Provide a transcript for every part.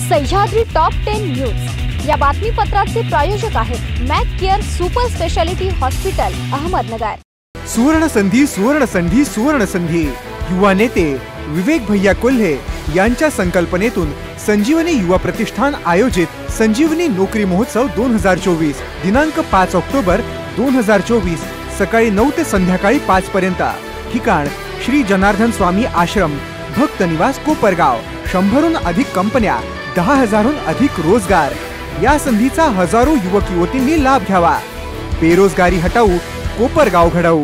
Sahyadri top 10 news या बातमीपत्राचे प्रायोजक आहेत Mac care super speciality hospital Ahmednagar. सुवर्ण संधी सुवर्ण संधी सुवर्ण संधी युवा नेते विवेक भैया कोल्हे यांच्या संकल्पनेतून संजीवनी युवा प्रतिष्ठान आयोजित संजीवनी नोकरी महोत्सव 2024 दिनांक 5 ऑक्टोबर 2024 सकाळी 9 ते संध्याकाळी 5 पर्यंत। ठिकाण श्री जनार्दन स्वामी आश्रम भक्त निवास कोपरगाव। 100हून अधिक कंपन्या 10,000हून अधिक रोजगार। या संधीचा हजारो युवक युवतींनी लाभ घ्यावा। बेरोजगारी हटाऊ कोपरगाव घडवू।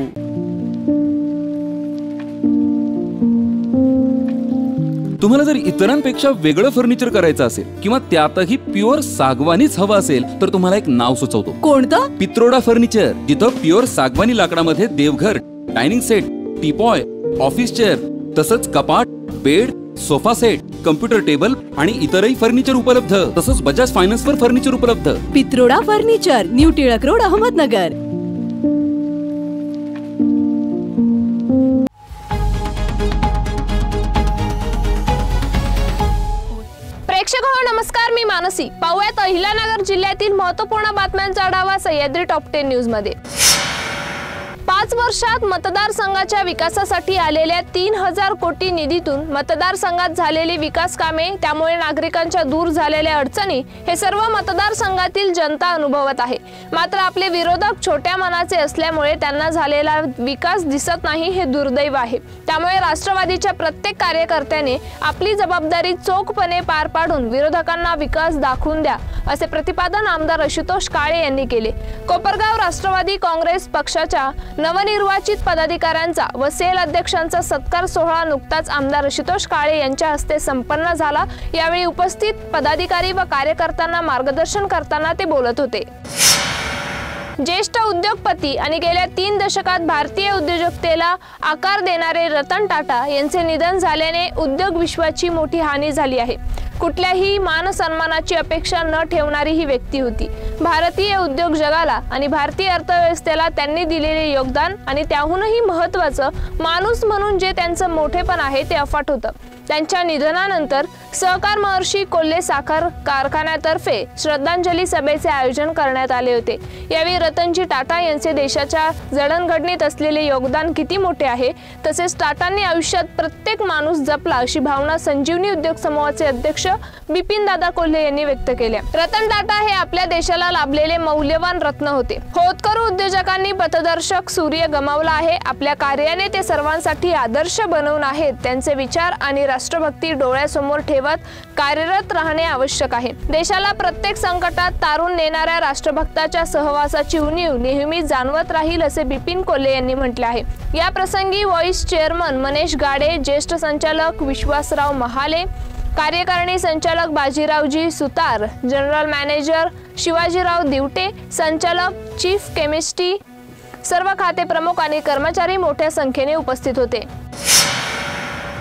तुम्हाला जर इतरांपेक्षा वेगळं फर्निचर करायचं असेल किंवा त्यातही प्युअर सागवानीच हवं असेल तर तुम्हाला एक नाव सुचवतो। कोणतं? पित्रोडा फर्निचर, जिथं प्युअर सागवानी लाकडामध्ये देवघर, dining set, teapoy, office chair, तसंच कपाट, bed, sofa set, computer table आणि इतरही फर्निचर उपलब्ध। तसंच बजाज फायनान्सवर फर्निचर उपलब्ध। Pitroda furniture, new Tilak road, Ahmednagar. नमस्कार, मी मानसी। पाहूयात अहिल्यानगर जिल्ह्यातील महत्त्वपूर्ण बातम्यांचा आढावा सह्याद्री टॉप 10 न्यूज मध्ये। 5 वर्षात मतदारसंघाच्या विकासासाठी आलेल्या 3000 कोटी निधीतून मतदारसंघात झालेली विकास कामे, त्यामुळे नागरिकांच्या दूर झालेल्या अडचणी हे सर्व मतदारसंघातील जनता अनुभवत आहे। मात्र आपले विरोधक छोट्या मनाचे असल्यामुळे त्यांना झालेला विकास दिसत नाही, हे दुर्दैव आहे। त्यामुळे राष्ट्रवादीच्या प्रत्येक कार्यकर्त्याने आपली जबाबदारी चोखपणे पार पाडून विरोधकांना विकास दाखवून द्या, असे प्रतिपादन आमदार आशुतोष काळे यांनी केले। कोपरगाव राष्ट्रवादी काँग्रेस पक्षाच्या नवनिर्वाचित पदाधिकाऱ्यांचा व सेल अध्यक्षांचा सत्कार सोहळा नुकताच आमदार आशुतोष काळे यांच्या हस्ते संपन्न झाला। यावेळी उपस्थित पदाधिकारी व कार्यकर्त्यांना मार्गदर्शन करताना ते बोलत होते। ज्येष्ठ उद्योगपती आणि गेल्या 3 दशकात भारतीय उद्योजकतेला आकार देणारे रतन टाटा यांचे निधन झाल्याने उद्योग विश्वाची मोठी हानी झाली आहे। कुठल्याही मान सन्मानाची अपेक्षा न ठेवणारी ही व्यक्ती होती। भारतीय उद्योग जगाला आणि भारतीय अर्थव्यवस्थेला त्यांनी दिलेले योगदान आणि त्याहूनही महत्त्वाचं माणूस म्हणून जे त्यांचं मोठेपण आहे ते अफाट होतं। त्यांच्या निधनानंतर सहकार महर्षी कोल्हे साखर कारखान्यातर्फे श्रद्धांजली सभेचे आयोजन करण्यात आले होते। यावेळी रतनजी टाटा यांचे देशाच्या जडणघडणीत असलेले योगदान किती मोठे आहे, तसेच टाटांनी आयुष्यात प्रत्येक माणूस जपला अशी भावना संजीवनी उद्योग समूहाचे अध्यक्ष बिपिन दादा कोल्हे यांनी व्यक्त केल्या। रतन टाटा हे आपल्या देशाला लाभलेले मौल्यवान रत्न होते। होतकरू उद्योजकांनी पथदर्शक सूर्य गमावला आहे। आपल्या कार्याने ते सर्वांसाठी आदर्श बनवून आहेत। त्यांचे विचार आणि राष्ट्रभक्ती डोळ्यासमोर ठेवत कार्यरत राहणे आवश्यक आहे। देशाला प्रत्येक संकटात तारून नेणाऱ्या राष्ट्रभक्ताच्या सहवासाची उणीव नेहमी जाणवत राहील, असे बिपिन कोल्हे यांनी म्हटले आहे। या प्रसंगी व्हाईस चेअरमन मनेश गाडे, ज्येष्ठ संचालक विश्वासराव महाले, कार्यकारिणी संचालक बाजीरावजी सुतार, जनरल मॅनेजर शिवाजीराव दिवटे, संचालक चीफ केमिस्ट्री, सर्व खाते प्रमुख आणि कर्मचारी मोठ्या संख्येने उपस्थित होते।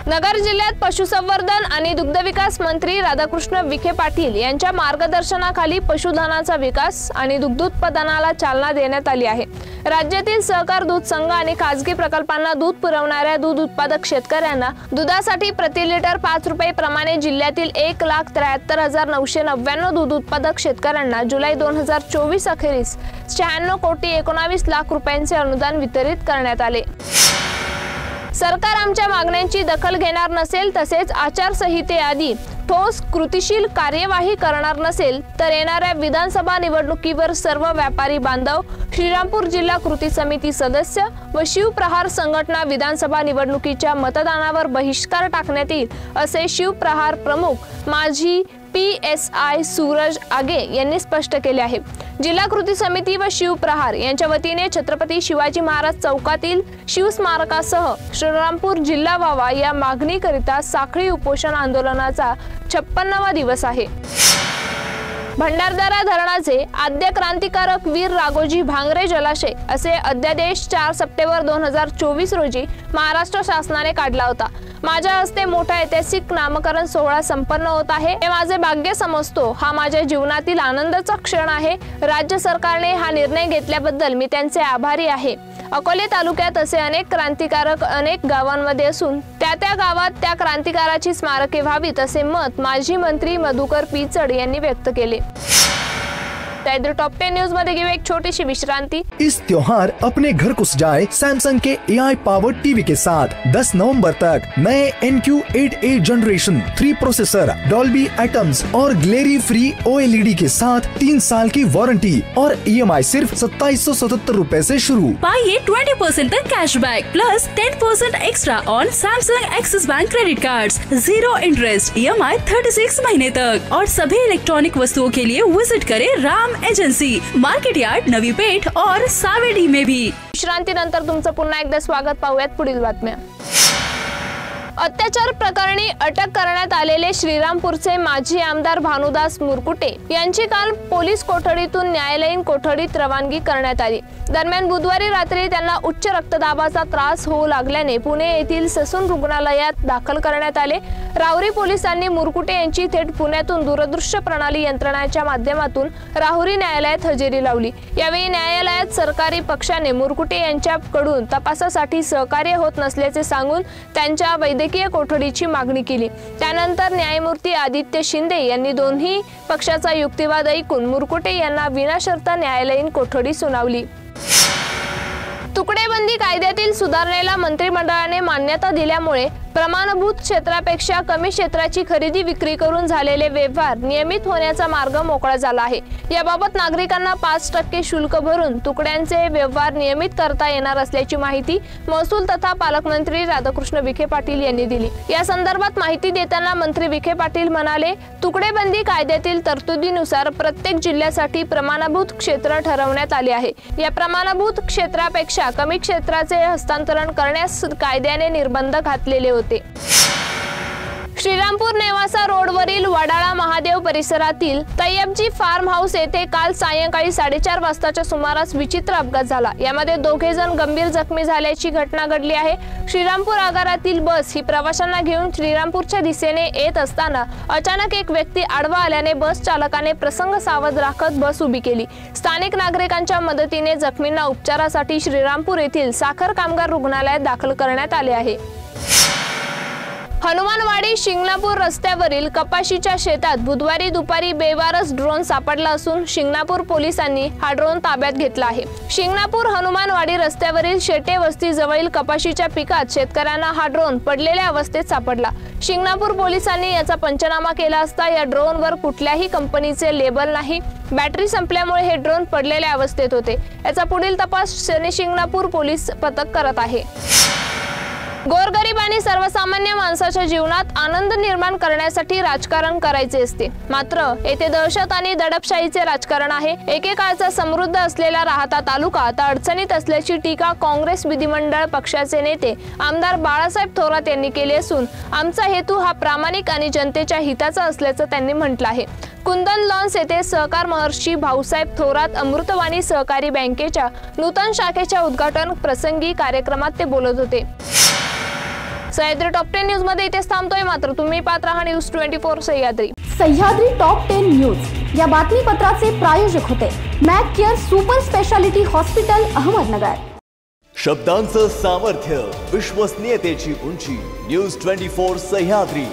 नगर जिल्ह्यात पशुसंवर्धन आणि दुग्धविकास मंत्री राधाकृष्ण विखे पाटील यांच्या मार्गदर्शनाखाली पशुधनाचा विकास आणि दुग्धोत्पादनाला चालना देण्यात आली आहे। राज्यातील सहकार दूध संघ आणि खासगी प्रकल्पांना दूध पुरवणाऱ्या दूध उत्पादक शेतकऱ्यांना दुधासाठी प्रति लिटर 5 रुपये प्रमाणे जिल्ह्यातील 1,73,999 दूध उत्पादक शेतकऱ्यांना जुलै 2024 अखेरीस 96,19,00,000 रुपयांचे अनुदान वितरित करण्यात आले। सरकार आमच्या मागण्यांची दखल घेणार नसेल, तसेच आचारसंहितेआधी ठोस कृतीशील कार्यवाही करणार नसेल तर येणाऱ्या विधानसभा निवडणुकीवर सर्व व्यापारी बांधव, श्रीरामपूर जिल्हा कृती समिती सदस्य व शिवप्रहार संघटना विधानसभा निवडणुकीच्या मतदानावर बहिष्कार टाकण्यात येईल, असे शिवप्रहार प्रमुख माजी PSI सूरज आगे यांनी स्पष्ट केले आहे। जिल्हा कृती समिती व शिवप्रहार यांच्या वतीने छत्रपती शिवाजी महाराज चौकातील शिवस्मारकासह श्रीरामपूर जिल्हा व्हावा या मागणीकरिता साखळी उपोषण आंदोलनाचा 56वा दिवस आहे। भंडारदरा धरणाचे आद्य क्रांतिकारक वीर राघोजी भांगरे जलाशय असे अध्यादेश 4 सप्टेंबर 2024 रोजी महाराष्ट्र शासनाने काढला होता। माझ्या हस्ते मोठा ऐतिहासिक नामकरण सोहळा संपन्न होत आहे. हे माझे भाग्य समजतो. हा माझ्या जीवनातील आनंदाचा क्षण आहे. राज्य सरकारने हा निर्णय घेतल्याबद्दल मी त्यांचे आभारी आहे. अकोले तालुक्यात असे अनेक क्रांतिकारक अनेक गावांमध्ये असून त्या गावात त्या क्रांतिकाराची स्मारके व्हावीत असे मत माजी मंत्री मधुकर पिचड यांनी व्यक्त केले. सह्याद्री टॉप 10 न्यूज मध्ये घेऊ एक छोटी सी विश्रांति. इस त्योहार अपने घर को सजाए सैमसंग के AI पावर्ड टीवी के साथ 10 नवंबर तक नए NQ88 generation 3 processor, Dolby atoms और ग्लेरी फ्री OLED के साथ 3 साल की वारंटी और EMI सिर्फ 2777 रुपए से शुरू. पाइए 20% तक cashback plus 10% extra on Samsung axis bank credit cards. 0 interest EMI 36 महीने तक. और सभी इलेक्ट्रॉनिक वस्तुओं के लिए विजिट करें Ram agency, market yard, Navi Peth और सावेडी में भी. विश्रांतीनंतर तुमचं पुन्हा एकदा स्वागत. पाहूयात पुढील बातम्या. अत्याचार प्रकरणी अटक करण्यात आलेले श्रीरामपूरचे माजी आमदार भानुदास मुरकुटे यांची काल पोलीस कोठडीतून न्यायालयीन कोठडीत रवानगी करण्यात आली. दरम्यान बुधवारी रात्री त्यांना उच्च रक्तदाबाचा त्रास होऊ लागल्याने पुणे येथील ससून रुग्णालयात दाखल करण्यात आले. राहुरी पोलिसांनी मुरकुटे यांची थेट पुण्यातून दूरदृश्य प्रणाली यंत्रणाच्या माध्यमातून राहुरी न्यायालयात हजेरी लावली. यावेळी न्यायालयात सरकारी पक्षाने मुरकुटे यांच्याकडून तपासासाठी सहकार्य होत नसल्याचे सांगून त्यांच्या वैद्यकीय कोठडीची मागणी केली. त्यानंतर न्यायमूर्ती आदित्य शिंदे यांनी दोन्ही पक्षाचा युक्तिवाद ऐकून मुरकुटे यांना विनाशर्त न्यायालयीन कोठडी सुनावली. तुकडेबंदी कायद्यातील सुधारणेला मंत्रिमंडळाने मान्यता दिल्यामुळे प्रमाणभूत क्षेत्रापेक्षा कमी क्षेत्राची खरेदी विक्री करून झालेले व्यवहार नियमित होण्याचा मार्ग मोकळा झाला आहे. याबाबत नागरिकांना 5% शुल्क भरून तुकड्यांचे व्यवहार नियमित करता येणार असल्याची माहिती महसूल तथा पालकमंत्री राधाकृष्ण विखे पाटील यांनी दिली. या संदर्भात माहिती देताना मंत्री विखे पाटील म्हणाले, तुकडेबंदी कायद्यातील तरतुदीनुसार प्रत्येक जिल्ह्यासाठी प्रमाणभूत क्षेत्र ठरवण्यात आले आहे. या प्रमाणभूत क्षेत्रापेक्षा कमी क्षेत्राचे हस्तांतरण करण्यास कायद्याने निर्बंध घातलेले होते. श्रीरामपूर नेवासा रोडवरील वडाळा महादेव परिसरातील तय्यबजी फार्म हाऊस येथे काल सायंकाळी 4:30 वाजताच्या सुमारास विचित्र अपघात झाला. यामध्ये 2 जण गंभीर जखमी झाल्याची घटना घडली आहे. श्रीरामपूर आगारातील बस ही प्रवाशांना घेऊन श्रीरामपूरच्या दिशेने येत असताना अचानक एक व्यक्ती आडवा आल्याने बस चालकाने प्रसंग सावध राखत बस उभी केली. स्थानिक नागरिकांच्या मदतीने जखमींना उपचारासाठी श्रीरामपूर येथील साखर कामगार रुग्णालयात दाखल करण्यात आले आहे. हनुमानवाडी शिंगणापूर रस्त्यावरील कपाशीच्या शेतात बुधवारी दुपारी बेवारस ड्रोन सापडला असून शिंगणापूर पोलिसांनी हा ड्रोन ताब्यात घेतला आहे. शिंगणापूर हनुमानवाडी रस्त्यावरील शेटे वस्ती जवळील कपाशीच्या पिकात शेतकऱ्यांना हा ड्रोन पडलेल्या अवस्थेत सापडला. शिंगणापूर पोलिसांनी याचा पंचनामा केला असता या ड्रोनवर कुठल्याही कंपनीचे लेबल नाही. बॅटरी संपल्यामुळे हे ड्रोन पडलेल्या अवस्थेत होते. याचा पुढील तपास शनी शिंगणापूर पोलीस पथक करत आहे. गोरगरीब आणि सर्वसामान्य माणसाच्या जीवनात आनंद निर्माण करण्यासाठी राजकारण करायचे असते. मात्र येथे दहशत आणि दडपशाहीचे राजकारण आहे. एकेकाळचा समृद्ध असलेला राहता तालुका आता अडचणीत असल्याची टीका काँग्रेस विधिमंडळ पक्षाचे नेते आमदार बाळासाहेब थोरात यांनी केली असून आमचा हेतू हा प्रामाणिक आणि जनतेच्या हिताचा असल्याचं त्यांनी म्हटलं आहे. कुंदन लॉन्स येथे सहकार महर्षी भाऊसाहेब थोरात अमृतवाणी सहकारी बँकेच्या नूतन शाखेच्या उद्घाटन प्रसंगी कार्यक्रमात ते बोलत होते. सह्याद्री टॉप 10 न्यूज मध्ये इथेच थांबतोय. मात्र तुम्ही पाहत राहा news 24 Sahyadri. Sahyadri top 10 news या बातमीपत्राचे प्रायोजक होते Mac care super speciality hospital Ahmednagar. शब्दांचं सामर्थ्य, विश्वसनीयतेची उंची. न्यूज 24 सह्याद्री.